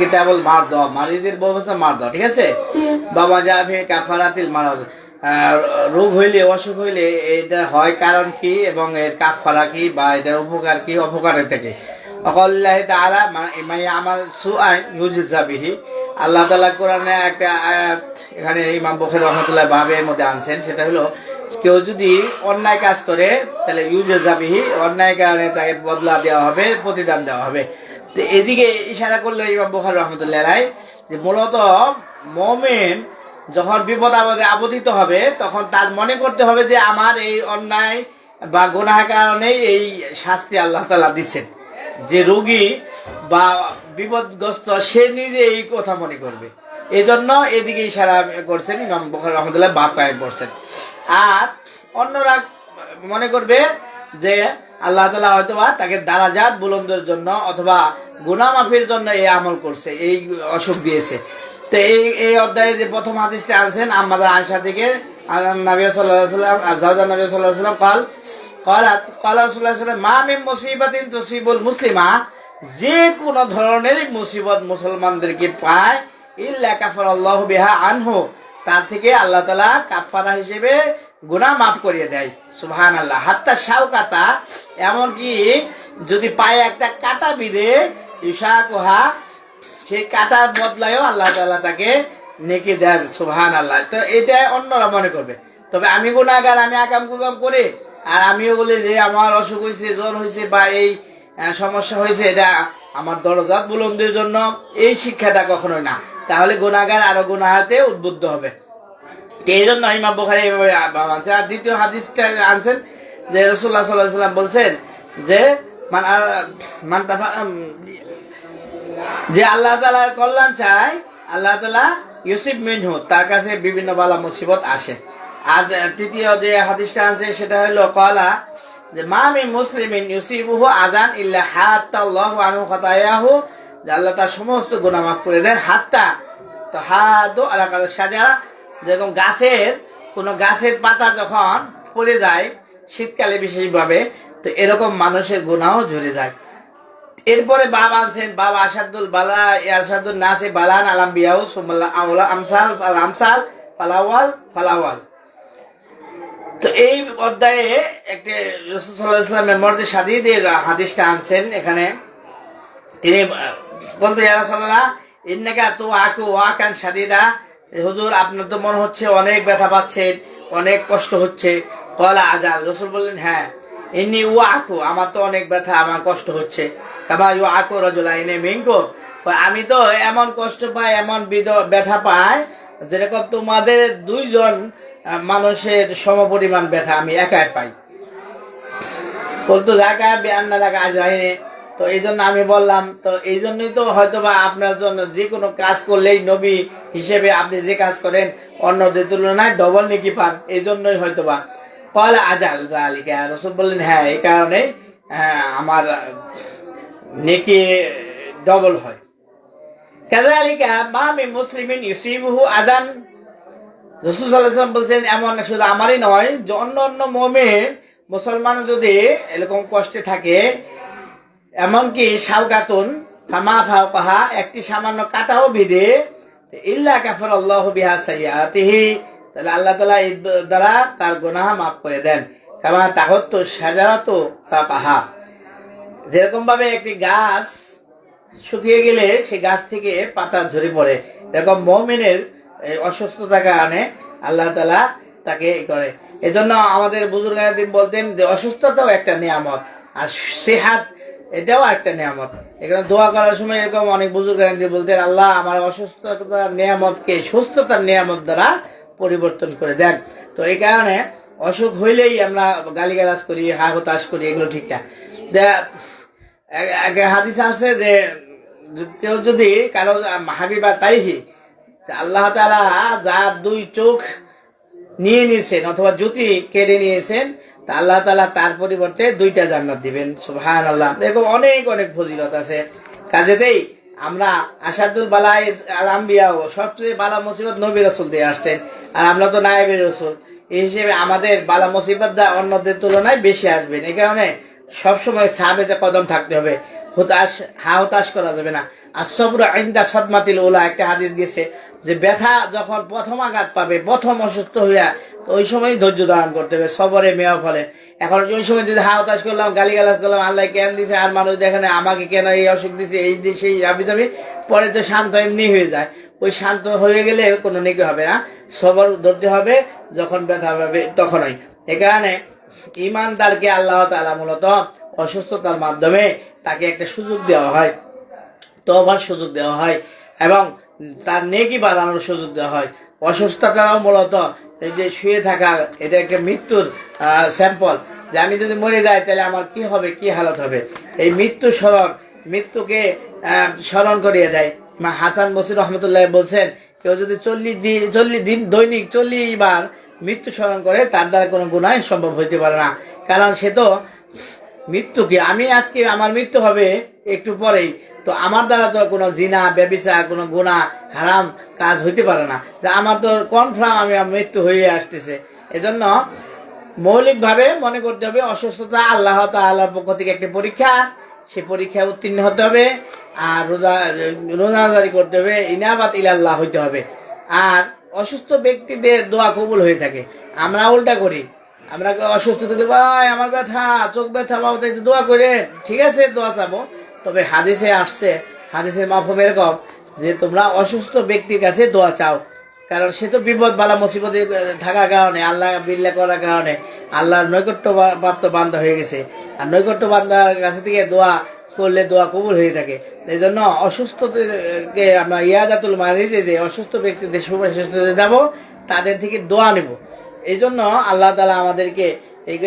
কিতাবুল মারদ, মারিদের বউ হচ্ছে মারদ, ঠিক আছে। বাবা যাবে কাফারাতিল মারাদ, রোগ হইলে অসুখ হইলে এটা হয় কারণ কি এবং এর কাফারা কি বা এটার উপকার কি, অপকারের থেকে আল্লাহ তাআলা মানে আমার সুআই ইউজিজা বিহি। আল্লাহ তাআলা কোরআনে একটা আয়াত এখানে ইমাম বুখারী রাহমাতুল্লাহ বাবের মধ্যে আনছেন, সেটা হলো কেউ যদি অন্যায় কাজ করে তাহলে ইউজিজা বিহি, অন্যায় কারণে তাকে বদলা দেওয়া হবে, প্রতিদান দেওয়া হবে। তো এদিকে ইশারা করলো ইমাম বুখারী রাহমাতুল্লাহ আলাইহি যে মূলত মুমিন যখন বিপদ আপদে আপতিত হবে তখন তার মনে করতে হবে যে আমার এই অন্যায় বা গুনাহের কারণে এই শাস্তি আল্লাহ তাআলা দিচ্ছেন। যে রোগী বা বিপদগ্রস্ত সে নিজে এই কথা মনে করবে, এই জন্য এদিকে ইশারা করছেন ইমাম বুখারী রাহমাতুল্লাহ বাব কায়েম করছেন। আর অন্যরা মনে করবে যে আল্লাহ তাআলা হয়তোবা তাকে দারাজাত বুলন্দের জন্য অথবা গুনাহ মাফির জন্য এই আমল করছে, এই অসুখ দিয়েছে। তো এই অধ্যায়ে যে প্রথম হাদিসটা আনছেন আম্মা আয়েশা থেকে, নবী সাল্লাল্লাহু আলাইহি ওয়াসাল্লাম জাওজা নবী সাল্লাল্লাহু আলাইহি ওয়াসাল্লাম ক্বাল রাসূলুল্লাহ সাল্লাল্লাহু আলাইহি ওয়াসাল্লাম মা মিন মুসিবাতিন তুসিবুল মুসলিমা, যে কোন ধরনের মুসিবত মুসলমানদেরকে পায় ইল্লা কাফারাল্লাহু বিহা আনহু, তার থেকে আল্লাহ তাআলা কাফারা হিসেবে গুনাহ মাফ করিয়ে দেয়। সুবহানাল্লাহ। হাত্তা শাওকাতা, এমনকি যদি পায়ে একটা কাঁটা বিঁধে ইশাকুহা, সেই কাটার বদলায়ও আল্লাহ তাআলা তাকে নেকি দেন। সুবহানাল্লাহ। তো এটা অন্যরা মনে করবে, তবে আমি গুনাহগার, আমি আকাম কুকাম করি আর আমিও বলি যে আমার অসুখ হয়েছে, জ্বর হয়েছে বা এই সমস্যা হয়েছে, এটা আমার দরজাত বুলন্দের জন্য, এই শিক্ষাটা কখনোই না। তাহলে গুনাহগার আরো গুনাহাতে উদ্বুদ্ধ হবে। এই জন্য ইমাম বুখারী আনছে। আর দ্বিতীয় হাদিসটা আনছেন যে রাসূলুল্লাহ সাল্লাল্লাহু আলাইহি ওয়াসাল্লাম বলছেন যে যে আল্লাহ তাআলা কল্যাণ চায়, আল্লাহ তাআলা ইউসিব মিনহু, তার কাছে বিভিন্ন বালা মুসিবত আসে। আর তৃতীয় যে হাদিসটা আনছে সেটা হলো ক্বালা যে মা মিন মুসলিমিন ইউসিবুহু আযান ইল্লা হাত্তাল্লাহু আনহু খাতায়াহু, যে আল্লাহ তার সমস্ত গুনাহ মাফ করে দেন। হাত্তা তো হাদু আলা কাযা শাজারা, যেরকম কোন গাছের পাতা যখন পড়ে যায় শীতকালে বিশেষভাবে, তো এরকম মানুষের গুনাহও ঝরে যায়। এরপরে বাবা আনছেন বাবা আসাদুল বালা আসাদুল নাসে বালান আলাম্বিয়াউ সুমাল্লাহ আউলা আমসাল আমসাল ফালাওয়াল ফালাওয়াল। তো এই অধ্যায়ে একটা রাসূল সাল্লাল্লাহু আলাইহি ওয়াসাল্লামের মর্যাদা শাদীদের হাদিসটা আনছেন। এখানে তিনি বলতে ইয়া রাসূলুল্লাহ ইন্নাকা তুআকু ওয়াকান শাদীদা, হুজুর আপনার তো মনে হচ্ছে অনেক ব্যথা পাচ্ছেন, অনেক কষ্ট হচ্ছে। ক্বালা আজাল, রাসূল বললেন হ্যাঁ, ইন্নী ওয়াকু, আমার তো অনেক ব্যথা, আমার কষ্ট হচ্ছে। কামা ইউআকু রাজুলাইনি মিনকুম, আমি তো এমন কষ্ট পাই, এমন ব্যথা পাই যেরকম তোমাদের দুইজন মানুষের সমপরিমাণ ব্যথা আমি একাই পাই। বলতো জায়গা বেআন্না লাগা আজরাইনে, তো এই জন্য আমি বললাম, তো এই জন্যই তো হয়তোবা আপনার জন্য যে কোনো কাজ করলেই নবী হিসেবে আপনি যে কাজ করেন অন্যদের তুলনায় ডবল নেকি পান, এই জন্যই হয়তোবা। ক্বালা আজাল যালিকা, রাসূল বললেন হ্যাঁ, এই কারণে আমার নেকি ডবল হয়। কাযালিকা মা মিন মুসলিমিন ইউসিবুহু আযান, রাসূল সাল্লাল্লাহু আলাইহি ওয়াসাল্লাম বলেন এমন শুধু আমারই নয়, যে অন্য মুমিন মুসলমান যদি এরকম কষ্টে থাকে, এমনকি শাওকাতুন ফামা ফাওকাহা, একটি সামান্য কাটাও বিধে, ইল্লা কাফারাল্লাহু বিহা সাইয়্যাতিহি, তাহলে আল্লাহ তাআলা এর দ্বারা তার গুনাহ maaf করে দেন। কামা তাহাত্তু শাজারাতু ফাকাহা, যেরকম ভাবে একটি গাছ শুকিয়ে গেলে সেই গাছ থেকে পাতা ঝরে পড়ে, এরকম মুমিনের অসুস্থতার কারণে আল্লাহ তাআলা তাকে করে। এজন্য আমাদের বুজুর্গরা দিন বলতেন যে অসুস্থতাও একটা নিয়ামত আর সেহাত এটাও একটা নিয়ামত। এখানে দোয়া করার সময় এরকম অনেক বুজুর্গরা দিন বলতেন আল্লাহ আমার অসুস্থতার নিয়ামতকে সুস্থতার নিয়ামত দ্বারা পরিবর্তন করে দেন। তো এই কারণে অসুখ হইলেই আমরা গালিগালাজ করি, হা হতাশ করি, এগুলো ঠিক না। হাদিস আছে যে কেউ যদি কারো হাবিবা তাইহি, আল্লাহ তাআলা যার দুই চোখ নিয়ে নিয়েছেন অথবা জ্যোতি কেড়ে নিয়েছেন, তা আল্লাহ তাআলা তার পরিবর্তে দুইটা জান্নাত দিবেন। সুবহানাল্লাহ। এরকম অনেক অনেক ফজিলত আছে। কাজেতেই আমরা আসাদুল বালাই আল আম্বিয়া, সবচেয়ে বালা মুসিবত নবী রাসূল দিয়ে আসছেন, আর আমরা তো নায়েবে রাসূল, এই হিসেবে আমাদের বালা মুসিবত অন্যদের তুলনায় বেশি আসবেন। এই কারণে সবসময় সাহাবেতে কদম থাকতে হবে। হতাশ করা যাবে না। আর সবরু ইনদা সাদমাতিল উলা, একটা হাদিস গেছে যে ব্যথা যখন প্রথম আঘাত পাবে, প্রথম অসুস্থ হইয়া, তো ওই সময় ধৈর্য ধারণ করতে হবে, সবরে মেয়া ফলে। এখন ওই সময় যদি হতাশ করলাম, গালিগালাজ করলাম, আল্লাহ কেন দিছে, আর মানুষ দেখে না আমাকে কেন এই অসুখ দিছে, এই দিছে, এই আবি যাবি, পরে তো শান্ত এমনি হয়ে যায়। ওই শান্ত হয়ে গেলে কোনো নেকি হবে না, সবর ধরতে হবে, যখন ব্যথা পাবে তখনই। এখানে ইমানদারকে আল্লাহ তাআলা মূলত অসুস্থতার মাধ্যমে তাকে একটা সুযোগ দেওয়া হয়, তওবার সুযোগ দেওয়া হয়, এবং তার নেকি বাড়ানোর সুযোগ দেওয়া হয়। অসুস্থতাও মূলত এই যে শুয়ে থাকা, এটা একটা মৃত্যুর স্যাম্পল, যে আমি যদি মরে যাই তাহলে আমার কি হবে, কি হালত হবে। এই মৃত্যুকে স্মরণ করিয়ে দেয়। হাসান বসরি রহমতুল্লাহ বলছেন, কেউ যদি 40 দিন দৈনিক 40 বার মৃত্যু স্মরণ করে, তার দ্বারা কোনো গুনাহ সম্ভব হইতে পারে না। কারণ সে তো মৃত্যুকে, আমি আজকে আমার মৃত্যু হবে একটু পরেই, তো আমার দ্বারা তো কোনো জিনা, ব্যভিচার, কোনো গুনাহ, হারাম কাজ হইতে পারে না, যে আমার তো কনফার্ম আমি মৃত্যু হয়ে আসতেছে। এজন্য মৌলিকভাবে মনে করতে হবে অসুস্থতা আল্লাহ তাআলার পক্ষ থেকে একটি পরীক্ষা, সেই পরীক্ষায় উত্তীর্ণ হতে হবে। আর রোজাদারি করতে হবে, ইনাবাত ইলাল্লাহ হইতে হবে। আর অসুস্থ ব্যক্তিদের দোয়া কবুল হয়ে থাকে। আমরা উল্টা করি, আমরা অসুস্থ থাকলে ভাই আমার ব্যথা, চোখ ব্যথা, বাবা একটু দোয়া করে, ঠিক আছে দোয়া চাবো, তবে হাদিসে আসছে, হাদিসের মাফহুম এরকম যে তোমরা অসুস্থ ব্যক্তির কাছে দোয়া চাও, কারণ সে তো বিপদ বালা মুসিবতে থাকার কারণে, আল্লাহ বিল্লাহ করার কারণে আল্লাহর নৈকট্য প্রাপ্ত বান্দা হয়ে গেছে। আর নৈকট্য বান্দার কাছে থেকে দোয়া করলে দোয়া কবুল হয়ে থাকে। এই জন্য অসুস্থকে আমরা ইয়াদাতুল মারিজে, যে অসুস্থ ব্যক্তিদের সুপারিশ যাবো, তাদের থেকে দোয়া নেব। এই জন্য আল্লাহ তাআলা আমাদেরকে এই